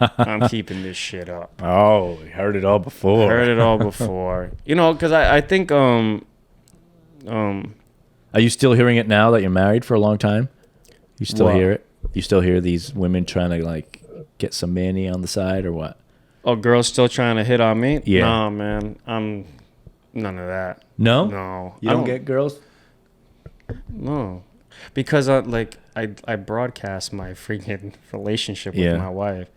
I'm keeping this shit up. Oh, we heard it all before. Heard it all before. Because I think Are you still hearing it now that you're married for a long time? You still What? hear it? You still hear these women trying to like get some manny on the side or what? oh, girls still trying to hit on me? Yeah. Nah, man. I'm none of that. No? No. You don't get girls? No. Because I broadcast my freaking relationship with Yeah. my wife.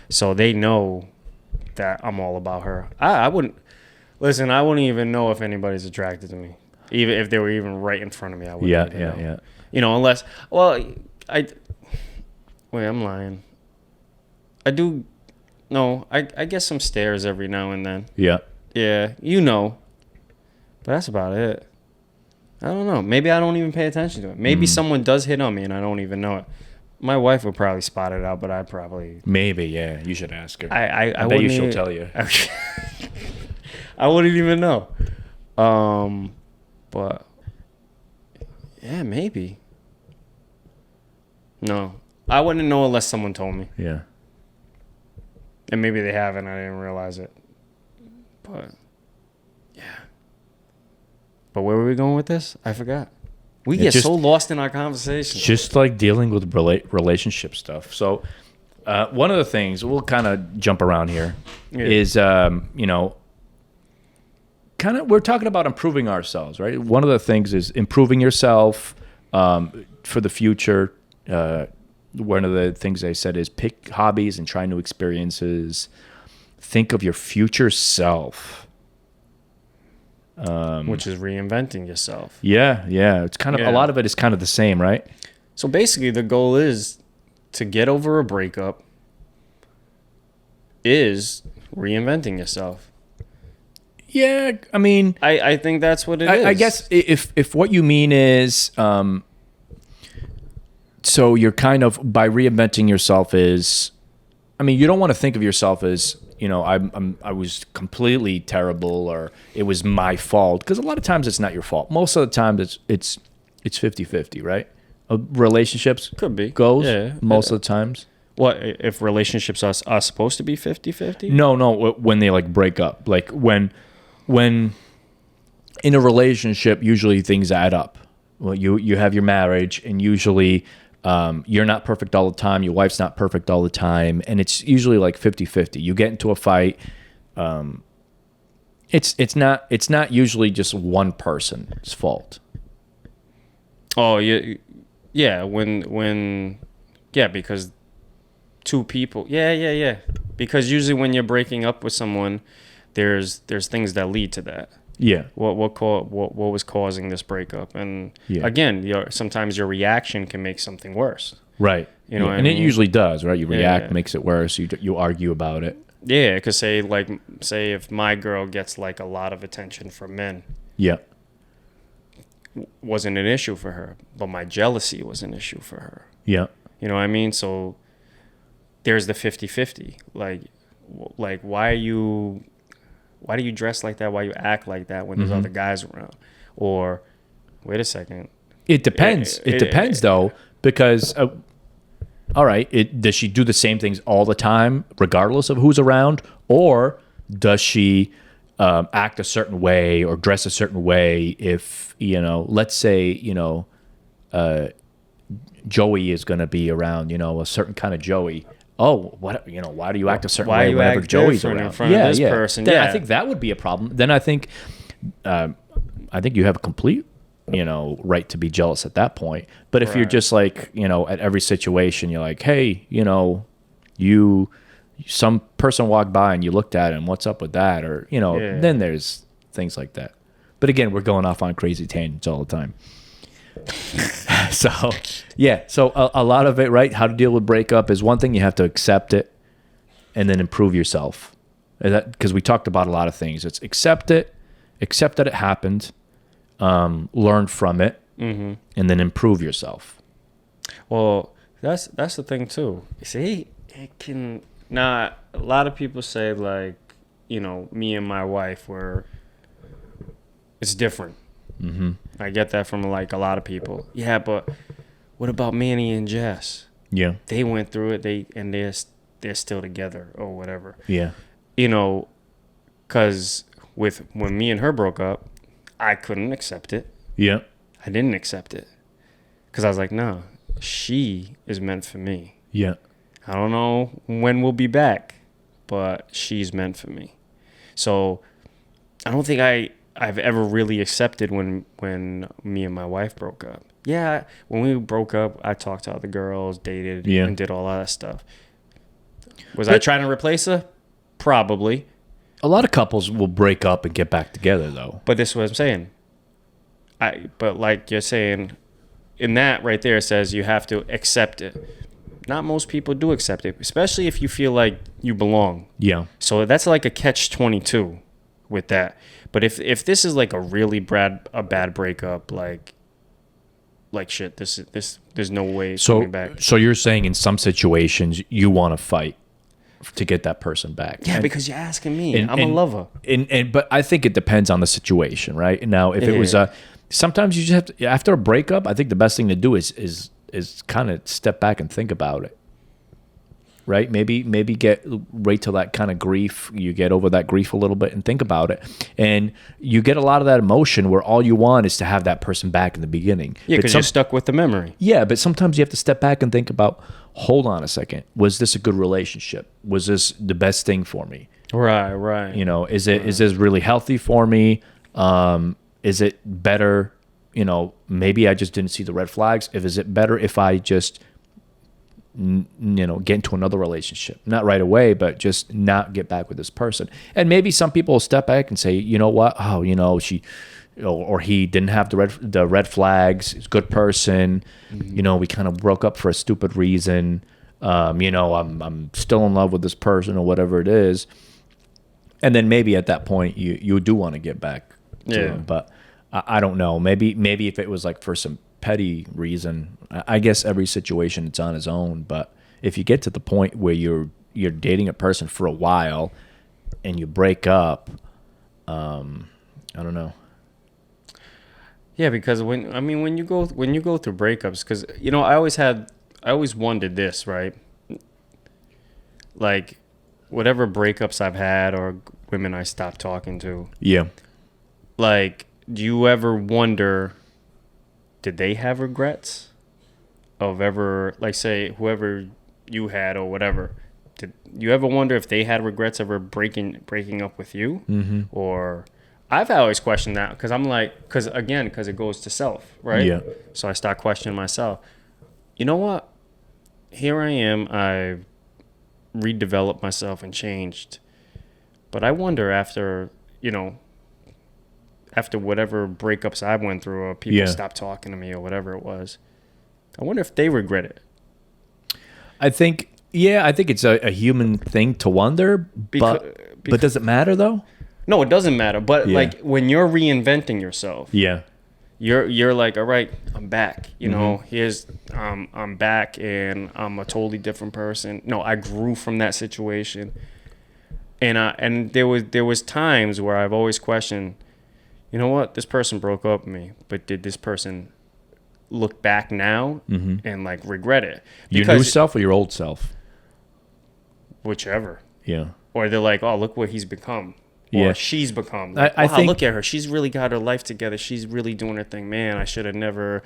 So they know that I'm all about her. I wouldn't even know if anybody's attracted to me. Even if they were even right in front of me, I wouldn't even know. Unless I'm lying. I do no, I get some stares every now and then. Yeah. Yeah, But that's about it. I don't know. Maybe I don't even pay attention to it. Maybe someone does hit on me and I don't even know it. My wife would probably spot it out, but I probably... Maybe, yeah. You should ask her. I bet you wouldn't she'll even, tell you. I wouldn't even know. But... Yeah, maybe. No. I wouldn't know unless someone told me. Yeah. And maybe they have and I didn't realize it. But... Yeah. But where were we going with this? I forgot. We get so lost in our conversation. Just like dealing with relationship stuff. So one of the things, we'll kind of jump around here, is, kind of, we're talking about improving ourselves, right? One of the things is improving yourself for the future. One of the things I said is pick hobbies and try new experiences. Think of your future self. Which is reinventing yourself. Yeah. It's kind of a lot of it is kind of the same, right? So basically, the goal is to get over a breakup. Is reinventing yourself. Yeah, I mean, I think that's what it is. I guess if what you mean is, so you're kind of by reinventing yourself is, I mean, you don't want to think of yourself as, I was completely terrible or it was my fault, because a lot of times it's not your fault. Most of the time it's 50-50, right? Relationships Could be goes most of the times. What if relationships are supposed to be 50-50? No, when they like break up, like when in a relationship, usually things add up. Well, you have your marriage, and usually you're not perfect all the time. Your wife's not perfect all the time. And it's usually like 50-50. You get into a fight. It's not usually just one person's fault. Oh, yeah. Because two people. Yeah. Because usually when you're breaking up with someone, there's things that lead to that. Yeah. What was causing this breakup? And again, sometimes your reaction can make something worse. Right. What I mean? mean? It usually does, right? You react, makes it worse. You argue about it. Yeah, because say if my girl gets like a lot of attention from men. Yeah. Wasn't an issue for her, but my jealousy was an issue for her. Yeah. You know what I mean? So there's the 50-50. Like why do you dress like that? Why you act like that when there's other guys around? Or wait a second. It depends. It depends though, because all right, does she do the same things all the time, regardless of who's around, or does she act a certain way or dress a certain way if let's say Joey is going to be around, a certain kind of Joey. Oh, what why do you act a certain way whenever Joey's around? In front of this person? Then I think that would be a problem. Then I think you have a complete right to be jealous at that point. But if you're just like at every situation you're like, hey, some person walked by and you looked at him, what's up with that? Or then there's things like that. But again, we're going off on crazy tangents all the time. So a lot of it, right? How to deal with breakup is one thing. You have to accept it and then improve yourself. Because we talked about a lot of things. It's accept that it happened, learn from it, and then improve yourself. Well, that's the thing too. See, it can a lot of people say like, me and my wife it's different. Mm-hmm. I get that from like a lot of people. Yeah, but what about Manny and Jess? Yeah, they went through it. they're still together or whatever. Yeah. You know, because when me and her broke up, I couldn't accept it. Yeah. I didn't accept it because I was like, no, she is meant for me. Yeah. I don't know when we'll be back, but she's meant for me. So I don't think I've ever really accepted when me and my wife broke up. Yeah, when we broke up, I talked to other girls, dated, and did all that stuff. Was I trying to replace her? Probably. A lot of couples will break up and get back together, though. But this is what I'm saying. But like you're saying, in that right there, it says you have to accept it. Not most people do accept it, especially if you feel like you belong. Yeah. So that's like a catch-22 with that. But if this is like a really bad breakup, like shit, this there's no way it's coming back. So you're saying in some situations you want to fight to get that person back? Yeah, because you're asking me. I'm a lover. But I think it depends on the situation, right? Now, if it was sometimes you just have to, after a breakup, I think the best thing to do is kind of step back and think about it. Right? Maybe get right to that kind of grief. You get over that grief a little bit and think about it. And you get a lot of that emotion where all you want is to have that person back in the beginning. Yeah, because you're stuck with the memory. Yeah, but sometimes you have to step back and think about, hold on a second. Was this a good relationship? Was this the best thing for me? Right. You know, is this really healthy for me? Is it better? You know, maybe I just didn't see the red flags. Is it better if I just get into another relationship, not right away, but just not get back with this person? And maybe some people will step back and say, you know what? Oh, she or he didn't have the red flags. He's a good person. Mm-hmm. We kind of broke up for a stupid reason. I'm still in love with this person or whatever it is. And then maybe at that point you do want to get back to him. But I don't know. Maybe if it was like for some petty reason, I guess every situation it's on its own. But if you get to the point where you're dating a person for a while and you break up, I don't know. Yeah, because when you go through breakups, because I always wondered this, right? Like whatever breakups I've had or women I stopped talking to. Yeah. Like, do you ever wonder, did they have regrets of ever, like, say, whoever you had or whatever, did you ever wonder if they had regrets ever breaking up with you? Mm-hmm. Or I've always questioned that because I'm like, because it goes to self, right? Yeah. So I start questioning myself. You know what? Here I am. I've redeveloped myself and changed. But I wonder after whatever breakups I went through or people stopped talking to me or whatever it was, I wonder if they regret it. I think it's a human thing to wonder, but does it matter though? No, it doesn't matter. But like when you're reinventing yourself, you're like, all right, I'm back. You know, here's I'm back and I'm a totally different person. No, I grew from that situation, and there was times where I've always questioned, you know what, this person broke up with me, but did this person look back now and like regret it? Because your new self or your old self? Whichever. Yeah. Or they're like, oh, look what he's become. Or she's become. Like, I think, look at her. She's really got her life together. She's really doing her thing. Man, I should have never.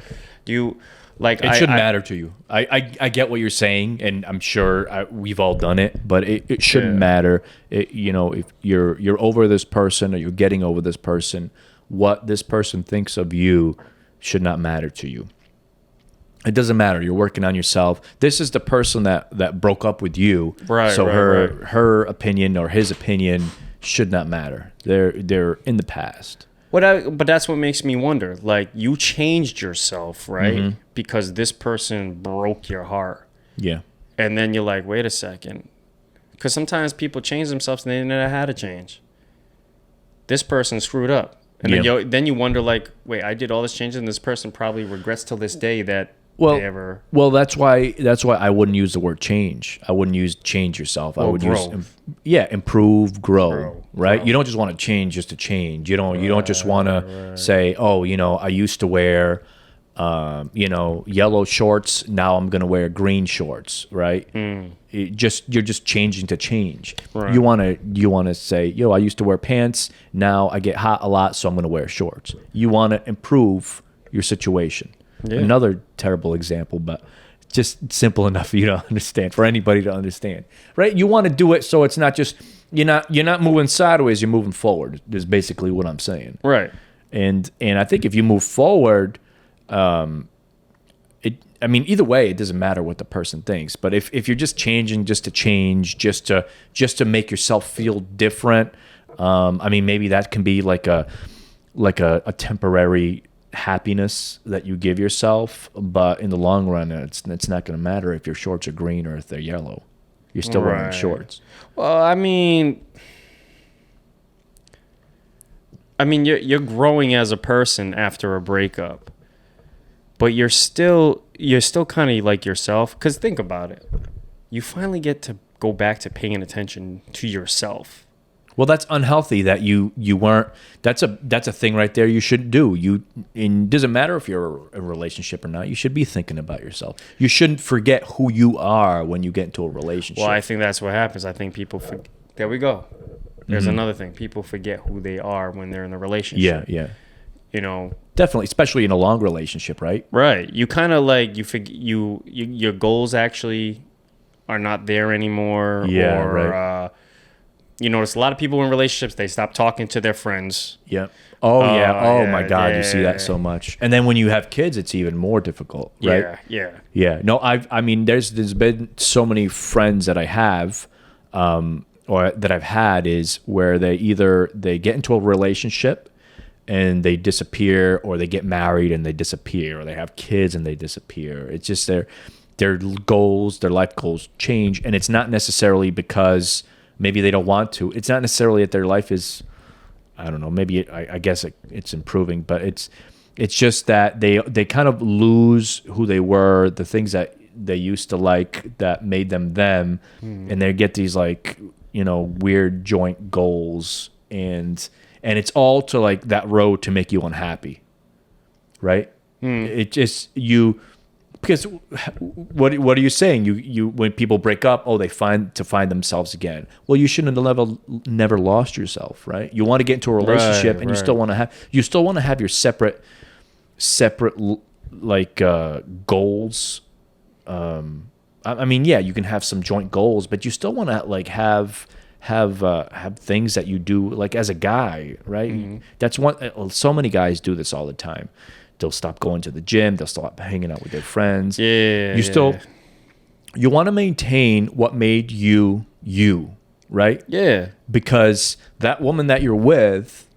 It shouldn't matter to you. I get what you're saying, and I'm sure we've all done it, but it shouldn't matter. If you're over this person or you're getting over this person, what this person thinks of you should not matter to you. It doesn't matter. You're working on yourself. This is the person that broke up with you. Right. So her opinion or his opinion should not matter. They're in the past. But that's what makes me wonder. Like, you changed yourself, right? Mm-hmm. Because this person broke your heart. Yeah. And then you're like, wait a second. Because sometimes people change themselves and they never had to change. This person screwed up. And then you wonder, like, wait, I did all this changes and this person probably regrets till this day that they ever... Well, that's why I wouldn't use the word change. I wouldn't use change yourself. I would grow. use improve, grow, right? Grow. You don't just want to change just to change. You don't just want to say, oh, I used to wear yellow shorts. Now I'm gonna wear green shorts, right? You're just changing to change. Right. You wanna say, yo, I used to wear pants. Now I get hot a lot, so I'm gonna wear shorts. You wanna improve your situation. Yeah. Another terrible example, but just simple enough for you to understand, for anybody to understand, right? You want to do it so it's not just you're not moving sideways, you're moving forward. Is basically what I'm saying, right? And I think if you move forward, either way, it doesn't matter what the person thinks. But if you're just changing just to change, just to make yourself feel different, maybe that can be like a temporary happiness that you give yourself, but in the long run, it's not going to matter if your shorts are green or if they're yellow. You're still wearing shorts. Well, you're growing as a person after a breakup, but you're still kind of like yourself. Because think about it, you finally get to go back to paying attention to yourself. Well, that's unhealthy that you weren't. That's a thing right there you shouldn't do. It doesn't matter if you're in a relationship or not. You should be thinking about yourself. You shouldn't forget who you are when you get into a relationship. Well, I think that's what happens. I think people there we go. There's another thing. People forget who they are when they're in a relationship. Yeah. Definitely, especially in a long relationship, right? Right. You kind of like your goals actually are not there anymore. Yeah, or, right. You notice a lot of people in relationships, they stop talking to their friends. Yep. Oh, my God, you see that so much. And then when you have kids, it's even more difficult, right? Yeah. No, there's been so many friends that I have, or that I've had, is where they get into a relationship and they disappear, or they get married and they disappear, or they have kids and they disappear. It's just their goals, their life goals change, and it's not necessarily because maybe they don't want to. It's not necessarily that their life is, I don't know, maybe I guess it's improving, but it's just that they kind of lose who they were, the things that they used to like that made them them, and they get these weird joint goals, and it's all to like that road to make you unhappy, right? It just because what are you saying? You when people break up, they find themselves again. Well, you shouldn't have never lost yourself, right? You want to get into a relationship, and you still want to have your separate goals. You can have some joint goals, but you still want to have things that you do like as a guy, right? That's one. So many guys do this all the time. They'll stop going to the gym. They'll stop hanging out with their friends. You want to maintain what made you, right? Yeah. Because that woman that you're with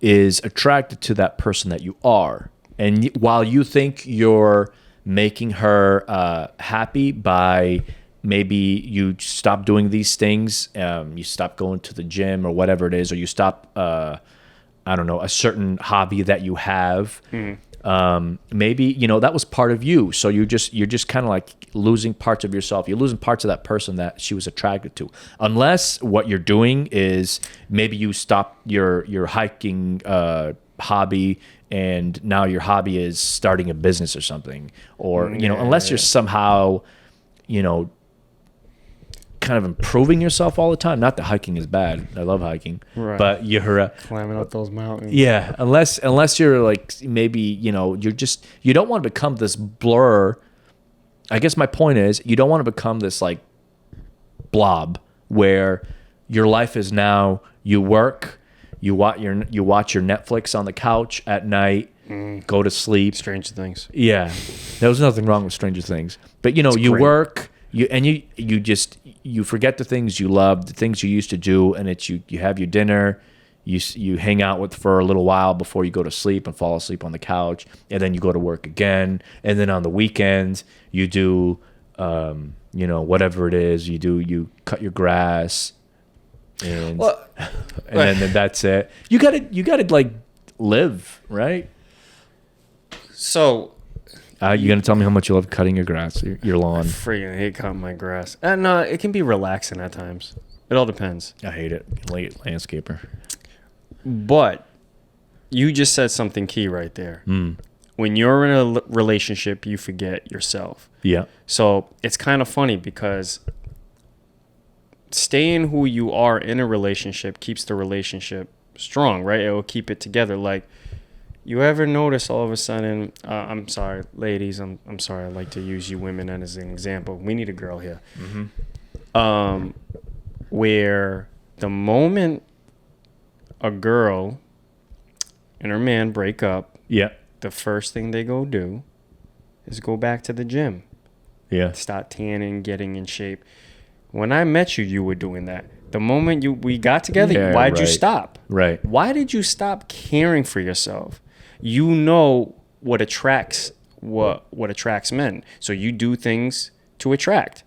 is attracted to that person that you are. And while you think you're making her happy by maybe you stop doing these things, you stop going to the gym or whatever it is, or you stop a certain hobby that you have. Maybe that was part of you, so you're just kind of like losing parts of yourself. You're losing parts of that person that she was attracted to, unless what you're doing is maybe you stop your hiking hobby, and now your hobby is starting a business or something, or unless you're somehow kind of improving yourself all the time. Not that hiking is bad. I love hiking. Right. But you're climbing up those mountains. Yeah, unless you're like maybe, you don't want to become this blur. I guess my point is you don't want to become this like blob where your life is now you work, you watch your Netflix on the couch at night, go to sleep. Stranger Things. Yeah. There was nothing wrong with Stranger Things. But you work, you forget the things you love, the things you used to do, and it's you have your dinner, you hang out for a little while before you go to sleep and fall asleep on the couch, and then you go to work again, and then on the weekends you do whatever it is you cut your grass, and then that's it. You gotta like live, right? So you gonna tell me how much you love cutting your grass, your lawn? I freaking hate cutting my grass. No, it can be relaxing at times. It all depends. I hate it. Late landscaper. But you just said something key right there. when you're in a relationship, you forget yourself. Yeah. So it's kind of funny because staying who you are in a relationship keeps the relationship strong, right? It will keep it together. Like, you ever notice all of a sudden, I'm sorry, ladies, I'm sorry, I like to use you women as an example. We need a girl here. Mm-hmm. Where the moment a girl and her man break up, Yeah. the first thing they go do is go back to the gym. Yeah. Start tanning, getting in shape. When I met you, you were doing that. The moment we got together, why'd you stop? Right. Why did you stop caring for yourself? You know what attracts men. So you do things to attract.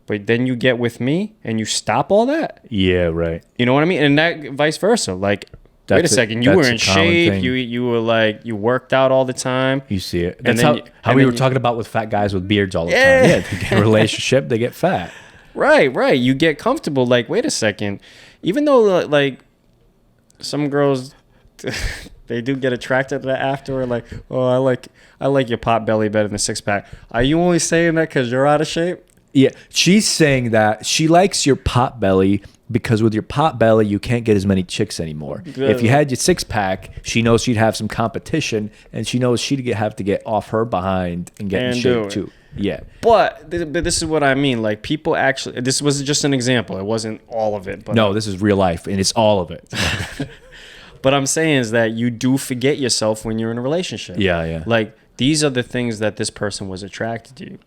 But then you get with me and you stop all that? Yeah, right. You know what I mean? And that vice versa. Like, wait a second, you were in shape. You were like, you worked out all the time. You see it. That's how we were talking about with fat guys with beards all the time. Yeah, they get a relationship, they get fat. Right. You get comfortable. Like, wait a second. Even though, like, some girls, they do get attracted to that after. Like, oh, I like your pot belly better than the six pack. Are you only saying that because you're out of shape? Yeah, she's saying that she likes your pot belly because with your pot belly, you can't get as many chicks anymore. Good. If you had your six pack, she knows she'd have some competition, and she knows she'd have to get off her behind and get in shape too. Yeah. But this is what I mean. Like, people actually, this was just an example. It wasn't all of it. But no, this is real life, and it's all of it. But I'm saying is that you do forget yourself when you're in a relationship. Yeah. Like, these are the things that this person was attracted to you.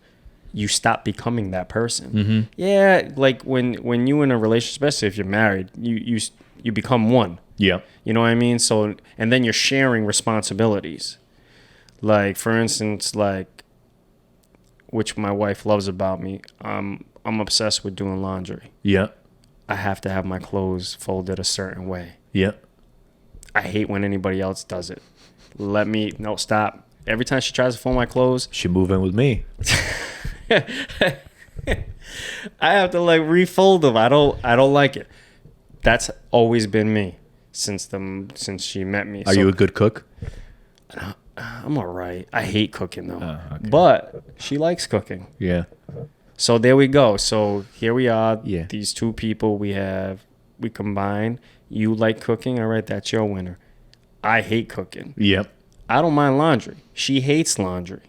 You stop becoming that person. Mm-hmm. Yeah, like when you in a relationship, especially if you're married, you become one. Yeah. You know what I mean? So, and then you're sharing responsibilities. Like, for instance, like, which my wife loves about me, I'm obsessed with doing laundry. Yeah. I have to have my clothes folded a certain way. Yeah. I hate when anybody else does it. No, stop. Every time she tries to fold my clothes, she move in with me. I have to like refold them. I don't like it. That's always been me since she met me. Are you a good cook? I'm all right. I hate cooking though. Okay. But she likes cooking. Yeah. So there we go. So here we are. Yeah. These two people we combine. You like cooking, all right? That's your winner. I hate cooking. Yep. I don't mind laundry. She hates laundry.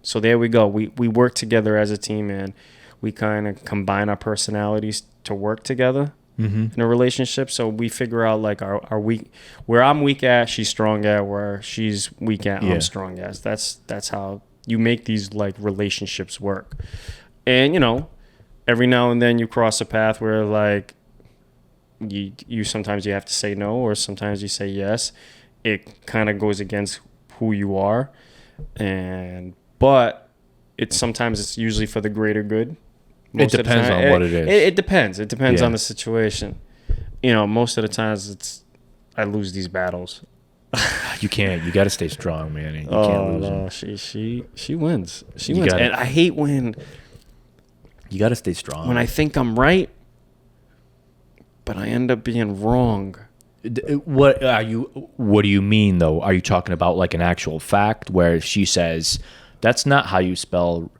So there we go. We work together as a team, and we kind of combine our personalities to work together in a relationship. So we figure out like our weak, where I'm weak at, she's strong at, where she's weak at, I'm strong at. That's how you make these like relationships work. And you know, every now and then you cross a path where like you sometimes you have to say no, or sometimes you say yes. It kind of goes against who you are, but sometimes it's usually for the greater good. It depends on what it is. It depends. It depends on the situation. You know, most of the times I lose these battles. You can't. You got to stay strong, man. You can't lose them. She wins. She wins. And I hate when you got to stay strong. When I think I'm right, but I end up being wrong. What do you mean though? Are you talking about like an actual fact where she says that's not how you spell,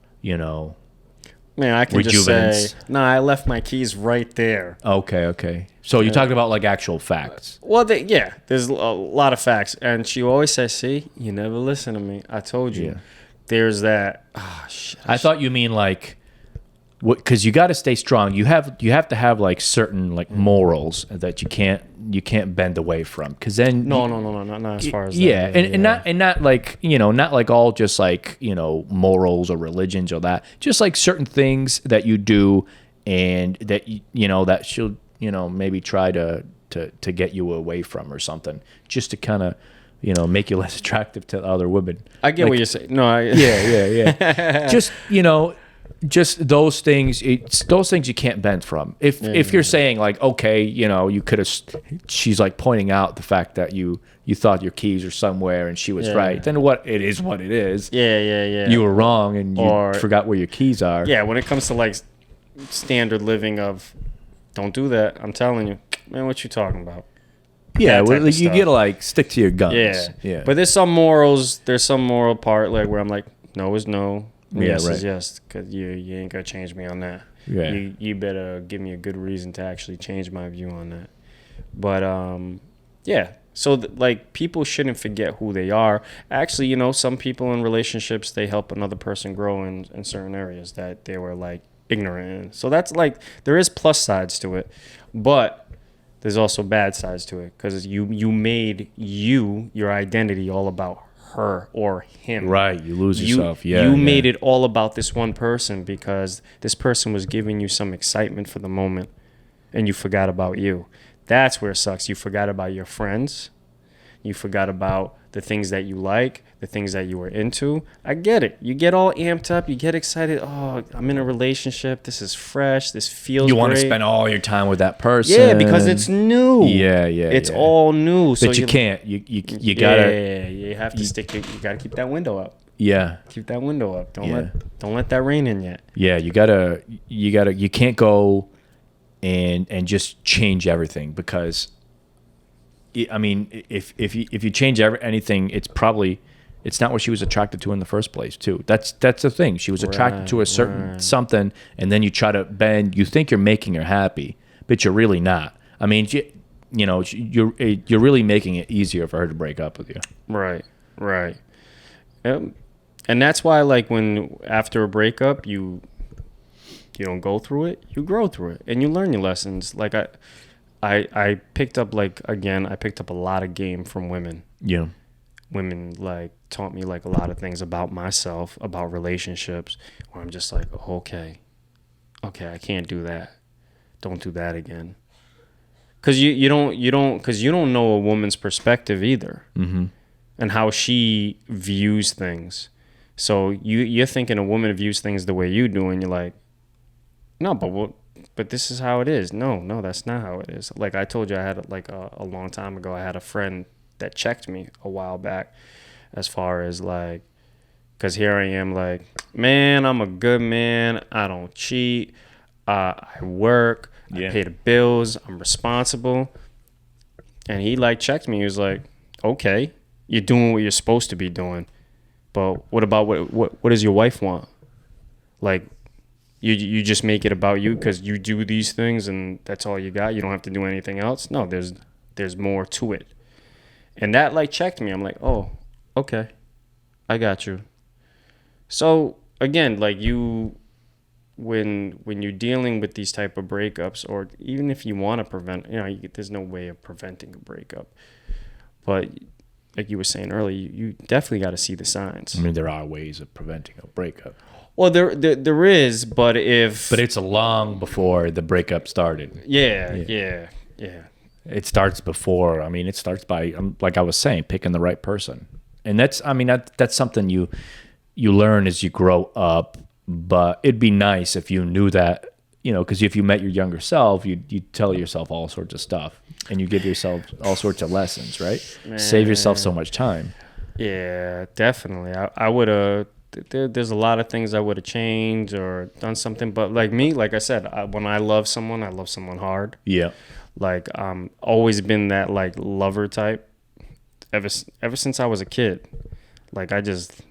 Man, I can just say, no, I left my keys right there. Okay. So you're talking about like actual facts. Well, there's a lot of facts. And she always says, see, you never listen to me. I told you. Yeah. There's that. Oh, shit. I thought you mean like, because you got to stay strong. You have to have like certain like morals that you can't bend away from. Because then not as far as that. And not like not like all just like morals or religions or that. Just like certain things that you do and that that she'll maybe try to get you away from or something, just to kind of make you less attractive to other women. I get what you're saying. No, yeah. Just those things. It's those things you can't bend from. If you're saying like, okay, you could have. She's like pointing out the fact that you thought your keys are somewhere and she was right. Then it is what it is. Yeah. You were wrong and you forgot where your keys are. Yeah, when it comes to like standard living of, don't do that. I'm telling you, man. What you talking about? Yeah, that type well, of you stuff. gotta like stick to your guns. Yeah. Yeah. But there's some morals. There's some moral part like where I'm like, no is no, Yeah, yes right. is yes, because you ain't gonna change me on that. Yeah. You better give me a good reason to actually change my view on that. But yeah. So like people shouldn't forget who they are. Actually, some people in relationships, they help another person grow in certain areas that they were like ignorant in. So that's like there is plus sides to it, but there's also bad sides to it because you made your identity all about her or him. Right. You lose yourself. Yeah. You yeah. made it all about this one person because this person was giving you some excitement for the moment, and you forgot about you. That's where it sucks. You forgot about your friends. You forgot about the things that you like, the things that you were into. I get it. You get all amped up. You get excited. Oh, I'm in a relationship. This is fresh. This feels You want to great. spend all your time with that person. Yeah, because it's new. Yeah. It's all new. So But you can't. You gotta. Yeah, you have to stick. You gotta keep that window up. Yeah. Keep that window up. Don't let that rain in yet. Yeah. You can't go and just change everything because. I mean, if you change anything, it's not what she was attracted to in the first place, too. That's the thing. She was attracted to a certain something, and then you try to bend. You think you're making her happy, but you're really not. I mean, you're really making it easier for her to break up with you. Right. And that's why, like, when after a breakup, you don't go through it, you grow through it, and you learn your lessons. Like I picked up a lot of game from women. Yeah. Women like taught me like a lot of things about myself, about relationships, where I'm just like, oh, okay, I can't do that. Don't do that again. Cause you don't know a woman's perspective either, and how she views things. So you're thinking a woman views things the way you do, and you're like, no, but this is how it is. No, that's not how it is. Like I told you, I had like a long time ago, I had a friend that checked me a while back as far as like, because here I am like, man, I'm a good man. I don't cheat. I work. I pay the bills. I'm responsible. And he like checked me. He was like, okay, you're doing what you're supposed to be doing. But what about what does your wife want? Like, you just make it about you because you do these things and that's all you got. You don't have to do anything else. No, there's more to it. And that like checked me. I'm like, oh, okay, I got you. So again, like when you're dealing with these type of breakups, or even if you want to prevent, there's no way of preventing a breakup. But like you were saying earlier, you definitely got to see the signs. I mean, there are ways of preventing a breakup. Well, there is, but it's long before the breakup started. Yeah. It starts before. I mean, it starts by, like I was saying, picking the right person, and that's something you learn as you grow up. But it'd be nice if you knew that, because if you met your younger self, you tell yourself all sorts of stuff, and you give yourself all sorts of lessons, right? Man. Save yourself so much time. Yeah, definitely. I would have. There's a lot of things I would have changed or done something, but like me, like I said, when I love someone hard. Yeah. Like always been that like lover type ever since I was a kid. Like I just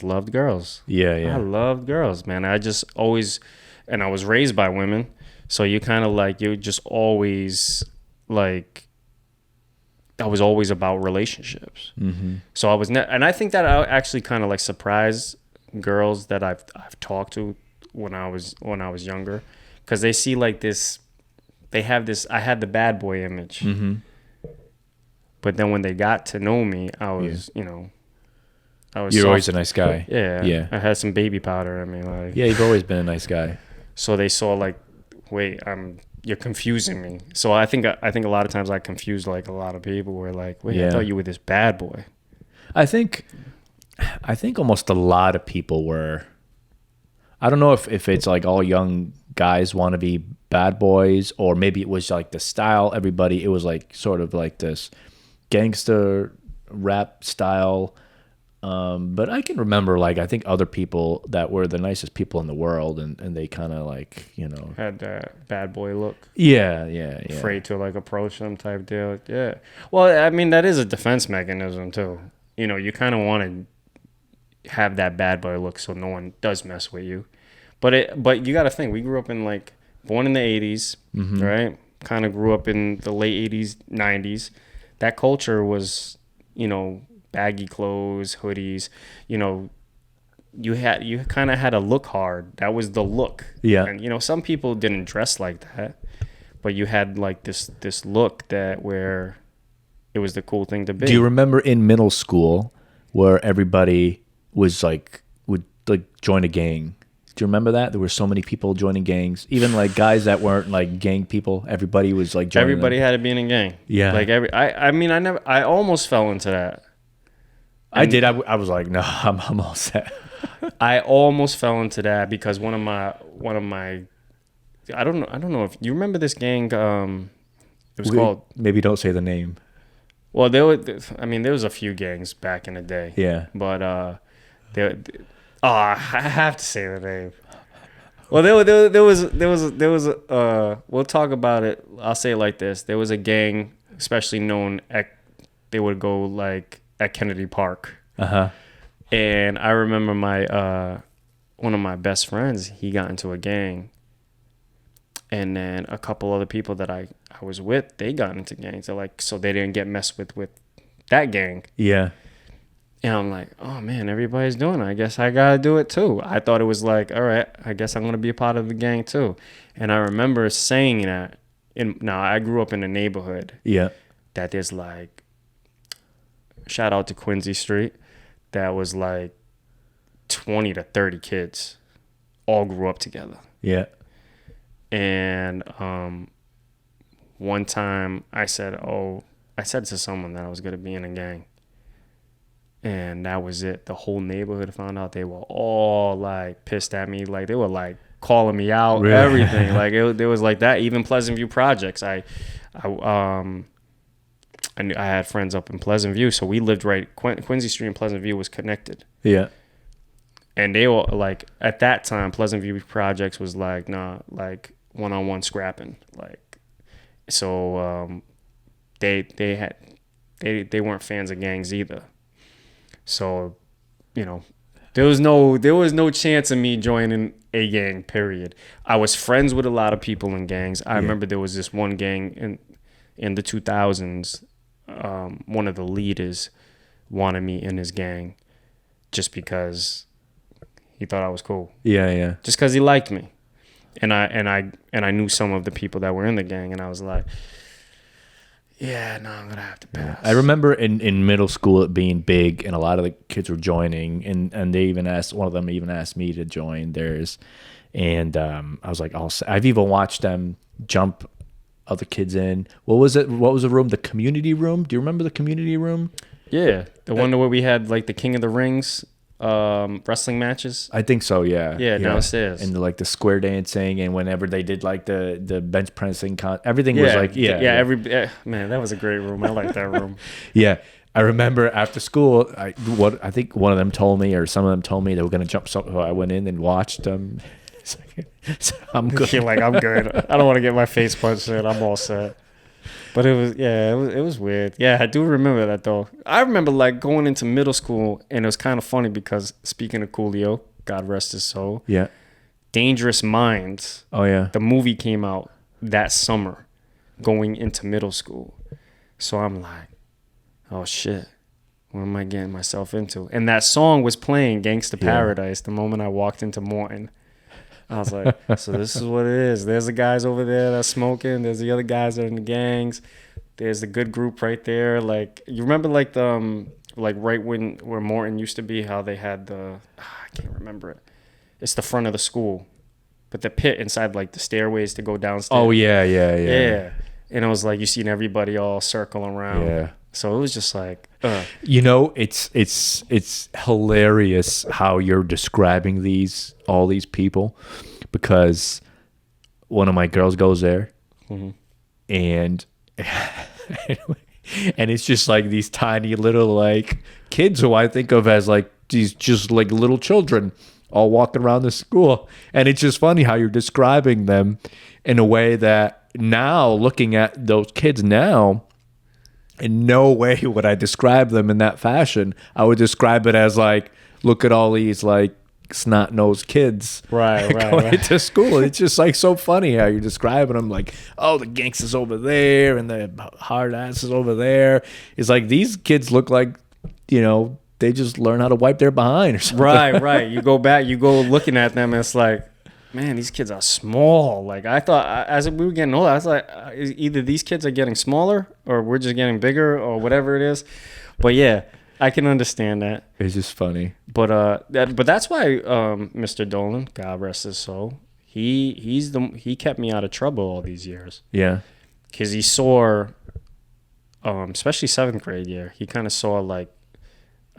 loved girls. Yeah. I loved girls, man. I just always, and I was raised by women, so you kind of like you just always like. I was always about relationships. Mm-hmm. So I was, and I think that I actually kind of like surprised girls that I've talked to when I was younger, because they see like this. They have this. I had the bad boy image, but then when they got to know me, I was, I was. You're soft. always a nice guy. Yeah. I had some baby powder. I mean, like. Yeah, you've always been a nice guy. So they saw like, wait, you're confusing me. So I think a lot of times I confused like a lot of people. Were like, wait, I thought you were this bad boy. I think almost a lot of people were. I don't know if it's like all young guys want to be bad boys, or maybe it was like the style. It was like sort of like this gangster rap style But I can remember, like, I think other people that were the nicest people in the world, and they kind of like, had that bad boy look. Yeah. Afraid to like approach them type deal. Yeah. Well, I mean, that is a defense mechanism too. You kind of want to have that bad boy look so no one does mess with you. But you got to think, we grew up in like born in the 80s, right? Kind of grew up in the late 80s, 90s. That culture was, baggy clothes, hoodies, you kind of had to look hard. That was the look. Yeah. And some people didn't dress like that, but you had like this look that where it was the cool thing to be. Do you remember in middle school where everybody was like would like join a gang? Do you remember that? There were so many people joining gangs, even like guys that weren't like gang people. Everybody was like joining. Everybody had to be in a gang. Yeah. Like I almost fell into that. I did. I was like, no, I'm all set. I almost fell into that because one of my I don't know if you remember this gang. It was called. Maybe don't say the name. Well, there was a few gangs back in the day. Yeah. But I have to say the name. Well, there was we'll talk about it. I'll say it like this: there was a gang, especially known they would go like at Kennedy Park. And I remember one of my best friends, he got into a gang. And then a couple other people that I was with, they got into gangs. So they didn't get messed with that gang. Yeah. And I'm like, oh man, everybody's doing it. I guess I gotta do it too. I thought it was like, all right, I guess I'm gonna be a part of the gang too. And I remember saying that. Now I grew up in a neighborhood. Yeah. That there's like, shout out to Quincy Street. That was like 20 to 30 kids, all grew up together. Yeah. And one time I said to someone that I was going to be in a gang. And that was it. The whole neighborhood found out. They were all like pissed at me. Like they were like calling me out, really? Everything. Like there was like that. Even Pleasant View projects. I had friends up in Pleasant View. So we lived right, Quincy Street and Pleasant View was connected. Yeah. And they were like, at that time, Pleasant View projects was like, nah, like one-on-one scrapping. Like, so they weren't fans of gangs either. So, there was no chance of me joining a gang, period. I was friends with a lot of people in gangs. I remember there was this one gang in the 2000s. One of the leaders wanted me in his gang just because he thought I was cool. Yeah. Just because he liked me. And I knew some of the people that were in the gang, and I was like, yeah, no, I'm gonna have to pass. I remember in middle school it being big, and a lot of the kids were joining, and they even asked, one of them even asked me to join theirs, and I was like, I've even watched them jump other kids in. What was it? What was the room? The community room? Do you remember the community room? Yeah, the one where we had like the King of the Rings wrestling matches. I think so. Yeah. Downstairs, and like the square dancing, and whenever they did like the bench pressing, everything was like man, that was a great room. I like that room. Yeah. I remember after school, I think one of them told me, or some of them told me they were going to jump. So I went in and watched them. So I'm good. You're like, I'm good. I don't want to get my face punched in. I'm all set. But it was weird. Yeah, I do remember that though. I remember like going into middle school, and it was kind of funny because speaking of Coolio, God rest his soul. Yeah. Dangerous Minds. Oh yeah. The movie came out that summer, going into middle school. So I'm like, oh shit, what am I getting myself into? And that song was playing, Gangsta Paradise, the moment I walked into Morton. I was like, so this is what it is. There's the guys over there that's smoking. There's the other guys that are in the gangs. There's the good group right there. Like, you remember like the like right where Morton used to be, how they had I can't remember it. It's the front of the school, but the pit inside like the stairways to go downstairs. Oh yeah. And it was like you seen everybody all circle around. Yeah. So it was just like, it's hilarious how you're describing all these people, because one of my girls goes there, and And it's just like these tiny little like kids who I think of as like these just like little children all walking around the school. And it's just funny how you're describing them in a way that now, looking at those kids now, in no way would I describe them in that fashion. I would describe it as like, look at all these like snot-nosed kids going to school. It's just like so funny how you're describing them, like, oh, the gangsters over there and the hard asses over there. It's like these kids look like, you know, they just learn how to wipe their behind or something. Right. You go back, you go looking at them, and it's like, man, these kids are small. Like, I thought as we were getting older, I was like, either these kids are getting smaller or we're just getting bigger or whatever it is. But yeah, I can understand that. It's just funny. But that's why Mr. Dolan, God rest his soul, he kept me out of trouble all these years. Yeah. Because he saw, especially 7th grade year, he kind of saw like,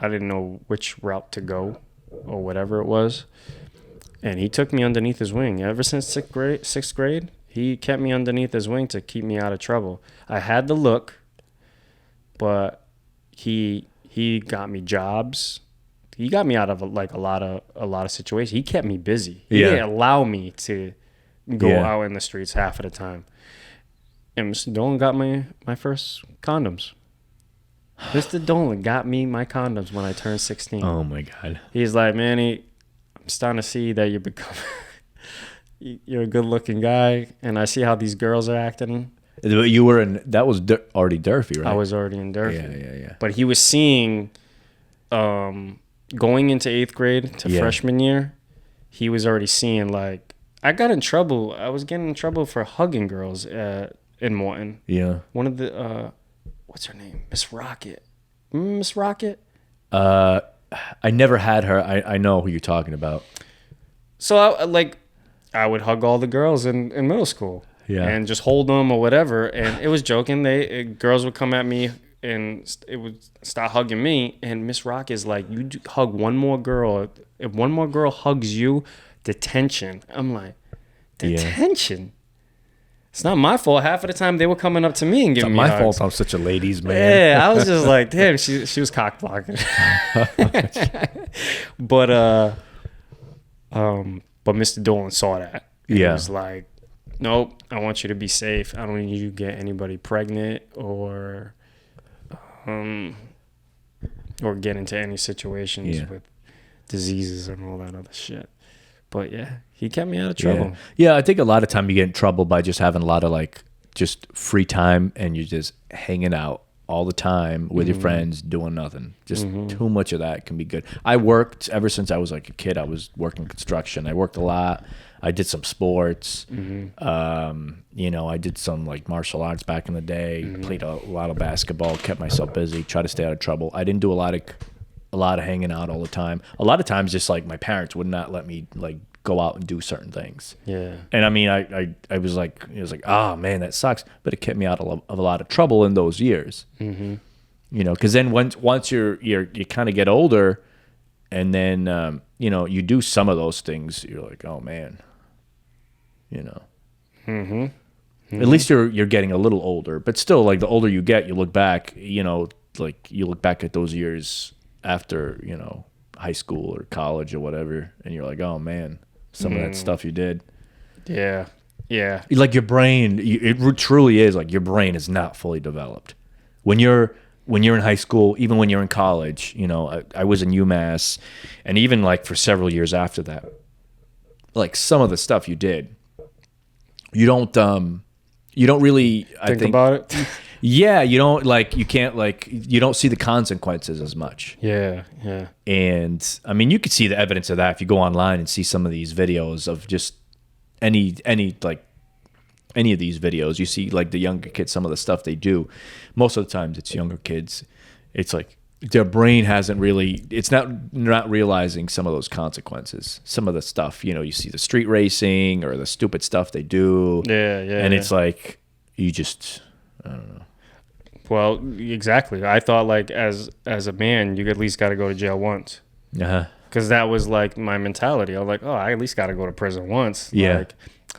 I didn't know which route to go or whatever it was. And he took me underneath his wing. Ever since 6th grade, he kept me underneath his wing to keep me out of trouble. I had the look, but he got me jobs. He got me out of like a lot of situations. He kept me busy. He didn't allow me to go out in the streets half of the time. And Mr. Dolan got my first condoms. Mr. Dolan got me my condoms when I turned 16. Oh my God. He's like, Manny, I'm starting to see that you're a good looking guy, and I see how these girls are acting. You were in, that was already Durfee, right? I was already in Durfee. Yeah. But he was seeing, going into 8th grade to freshman year, he was already seeing like, I got in trouble. I was getting in trouble for hugging girls in Morton. Yeah. One of the, what's her name? Miss Rocket. Miss Rocket? I never had her. I know who you're talking about. So I would hug all the girls in middle school. Yeah. And just hold them or whatever. And it was joking. Girls would come at me and it would start hugging me. And Miss Rock is like, you hug one more girl. If one more girl hugs you, detention. I'm like, detention? Yeah. It's not my fault. Half of the time they were coming up to me and giving me hugs. It's not my fault I'm such a ladies' man. Yeah, I was just like, damn, she was cock blocking. But Mr. Dolan saw that. He was like, nope, I want you to be safe. I don't need you to get anybody pregnant or get into any situations with diseases and all that other shit. But yeah, he kept me out of trouble. Yeah, I think a lot of time you get in trouble by just having a lot of like just free time and you're just hanging out all the time with your friends doing nothing. Just too much of that can be good. I worked ever since I was like a kid. I was working construction. I worked a lot. I did some sports. You know, I did some like martial arts back in the day. Played a lot of basketball. Kept myself busy. Tried to stay out of trouble. I didn't do a lot of hanging out all the time. A lot of times, just like my parents would not let me like go out and do certain things. Yeah. And I mean, I was like, it was like, oh man, that sucks. But it kept me out of a lot of trouble in those years. You know, because then once you kind of get older, and then you know, you do some of those things, you're like, oh man, you know. At least you're getting a little older, but still, like the older you get, you look back, you know, like you look back at those years after, you know, high school or college or whatever, and you're like, oh man, some of that stuff you did. Yeah. Like your brain, it truly is like your brain is not fully developed. When you're in high school, even when you're in college, you know, I was in UMass, and even like for several years after that, like some of the stuff you did, you don't really think about it. Yeah, you don't like, you can't like, you don't see the consequences as much. Yeah. And I mean, you could see the evidence of that if you go online and see some of these videos of just any of these videos. You see like the younger kids, some of the stuff they do. Most of the times it's younger kids. It's like their brain hasn't really, it's not realizing some of those consequences. Some of the stuff, you know, you see the street racing or the stupid stuff they do. Yeah. And it's like, you just, I don't know. Well, exactly. I thought like as a man, you at least got to go to jail once. Because that was like my mentality. I was like, oh, I at least got to go to prison once. Yeah. Like,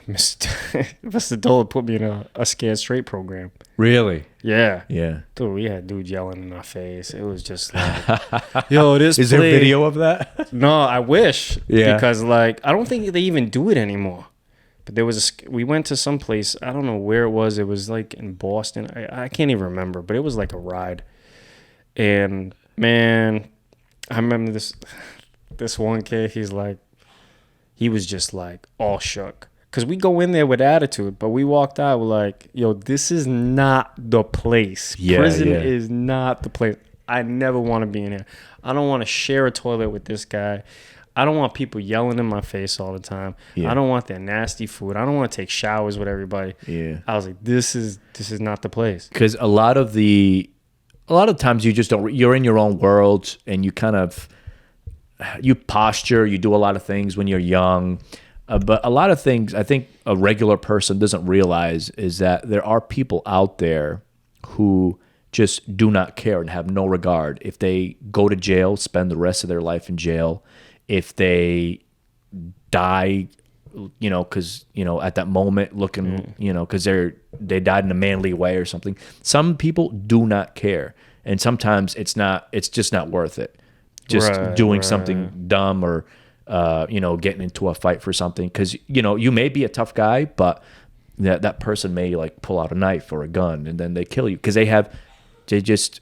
Mr. Dole put me in a scared straight program. Really? Yeah. Yeah. Dude, we had dudes yelling in our face. It was just like, yo, this Is there video of that? No, I wish. Yeah. Because, like, I don't think they even do it anymore. But there was we went to some place. I don't know where it was. It was, like, in Boston. I can't even remember. But it was, like, a ride. And, man, I remember this one kid. He was just, like, all shook. Because we go in there with attitude, but we walked out, we're like, yo, this is not the place. Prison is not the place. I never want to be in here. I don't want to share a toilet with this guy. I don't want people yelling in my face all the time. Yeah. I don't want their nasty food. I don't want to take showers with everybody. Yeah. I was like, this is not the place. Because a lot of times you just don't, you're in your own world and you kind of, you posture, you do a lot of things when you're young. But a lot of things I think a regular person doesn't realize is that there are people out there who just do not care and have no regard. If they go to jail, spend the rest of their life in jail. If they die, because, at that moment looking, because they died in a manly way or something. Some people do not care. And sometimes it's just not worth it. Just doing something dumb or getting into a fight for something, because you may be a tough guy, but that person may like pull out a knife or a gun and then they kill you because they just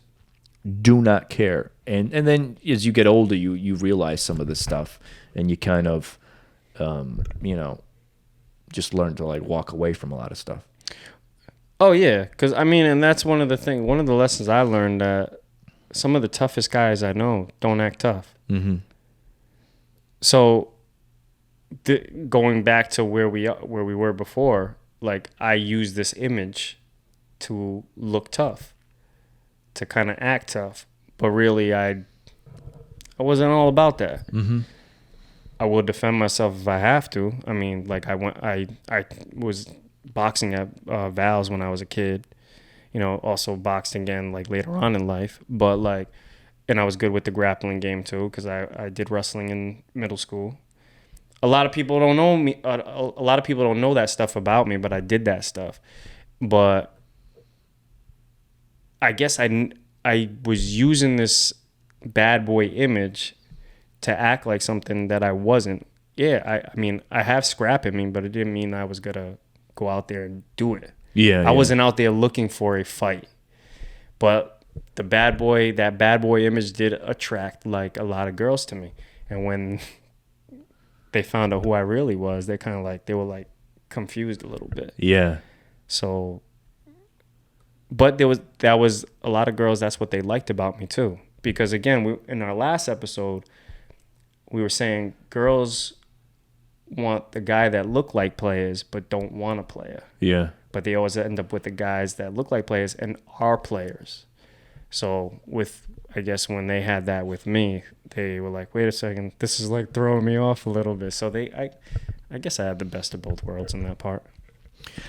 do not care. And then as you get older, you realize some of this stuff, and you kind of just learn to like walk away from a lot of stuff. Oh yeah, because and that's one of the lessons I learned, that some of the toughest guys I know don't act tough. Mm-hmm. So, going back to where we were before, like I use this image to look tough, to kind of act tough, but really I wasn't all about that. Mm-hmm. I will defend myself if I have to. I was boxing at Val's when I was a kid. Also boxed again like later on in life, but like. And I was good with the grappling game too, because I did wrestling in middle school. A lot of people don't know me. A lot of people don't know that stuff about me, but I did that stuff. But I guess I was using this bad boy image to act like something that I wasn't. Yeah, I have scrap in me, but it didn't mean I was gonna go out there and do it. Yeah, I wasn't out there looking for a fight, but. That bad boy image did attract like a lot of girls to me. And when they found out who I really was, they were like confused a little bit. Yeah. So, but that was a lot of girls. That's what they liked about me too. Because again, in our last episode, we were saying girls want the guy that look like players, but don't want a player. Yeah. But they always end up with the guys that look like players and are players. So I guess when they had that with me, they were like, wait a second, this is like throwing me off a little bit. So I guess I had the best of both worlds in that part.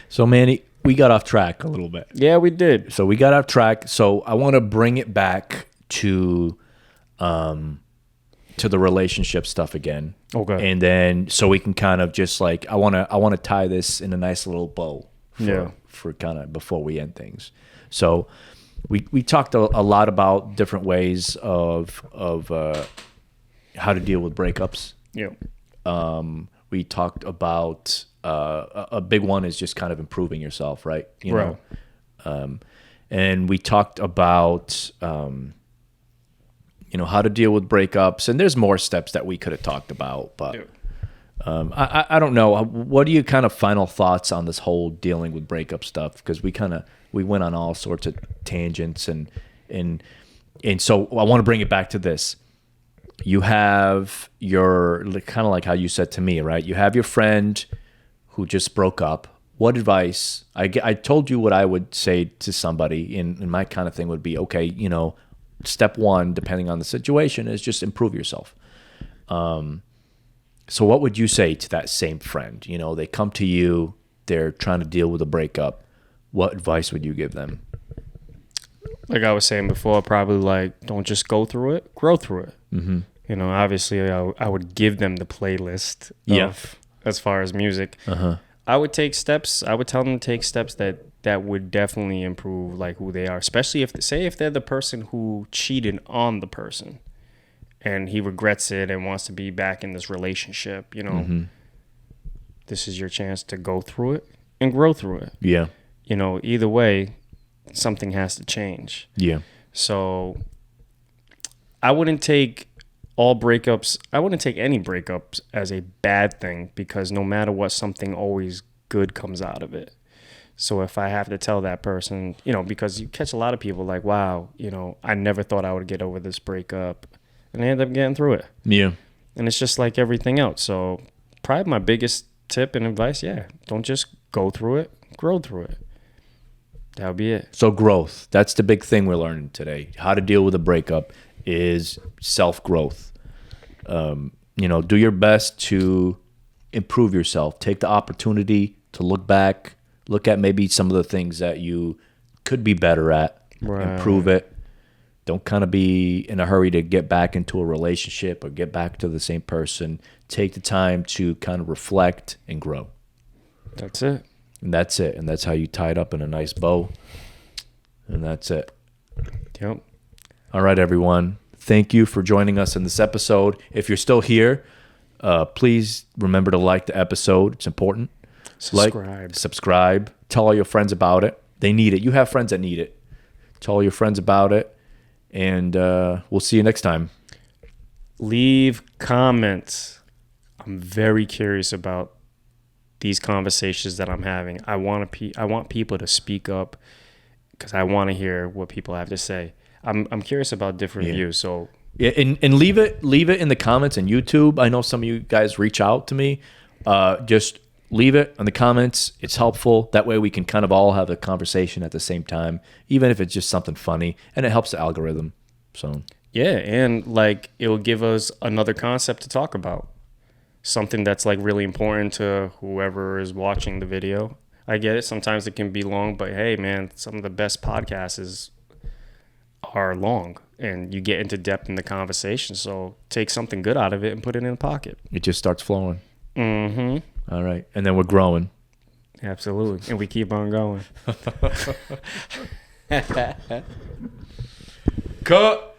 So Manny, we got off track a little bit. Yeah, we did. So we got off track. So I want to bring it back to the relationship stuff again. Okay. And then so we can kind of just like, I want to tie this in a nice little bow for kind of before we end things. So we talked a lot about different ways of how to deal with breakups. Yeah. We talked about a big one is just kind of improving yourself, right? You know. And we talked about how to deal with breakups, and there's more steps that we could have talked about, but I don't know. What are your kind of final thoughts on this whole dealing with breakup stuff? Because we went on all sorts of tangents, and so I want to bring it back to this. You have your, kind of like how you said to me, right? You have your friend who just broke up. What advice? I told you what I would say to somebody, and my kind of thing would be, okay, step one, depending on the situation, is just improve yourself. So what would you say to that same friend? They come to you, they're trying to deal with a breakup. What advice would you give them? Like I was saying before, probably like, don't just go through it, grow through it. Mm-hmm. Obviously I would give them the playlist of, as far as music. Uh-huh. I would take steps. I would tell them to take steps that would definitely improve like who they are, especially if they're the person who cheated on the person and he regrets it and wants to be back in this relationship, you know. This is your chance to go through it and grow through it. Yeah. You know, either way, something has to change. Yeah. So I wouldn't take any breakups as a bad thing, because no matter what, something always good comes out of it. So if I have to tell that person, you know, because you catch a lot of people like, wow, you know, I never thought I would get over this breakup, and they end up getting through it. Yeah. And it's just like everything else. So probably my biggest tip and advice, don't just go through it, grow through it. That would be it. So growth, that's the big thing we're learning today. How to deal with a breakup is self-growth. You know, do your best to improve yourself. Take the opportunity to look back, look at maybe some of the things that you could be better at, improve it. Don't kind of be in a hurry to get back into a relationship or get back to the same person. Take the time to kind of reflect and grow. That's it. And that's it. And that's how you tie it up in a nice bow. And that's it. Yep. All right, everyone. Thank you for joining us in this episode. If you're still here, please remember to like the episode. It's important. Subscribe. Tell all your friends about it. They need it. You have friends that need it. Tell all your friends about it. And we'll see you next time. Leave comments. I'm very curious about these conversations that I'm having. I want people to speak up, because I want to hear what people have to say. I'm curious about different views. So and leave it in the comments on YouTube. I know some of you guys reach out to me. Just leave it in the comments. It's helpful. That way we can kind of all have a conversation at the same time, even if it's just something funny, and it helps the algorithm. So yeah, and like it will give us another concept to talk about. Something that's like really important to whoever is watching the video. I get it. Sometimes it can be long, but hey, man, some of the best podcasts are long, and you get into depth in the conversation. So take something good out of it and put it in the pocket. It just starts flowing. Mm-hmm. All right. And then we're growing. Absolutely. And we keep on going. Cut.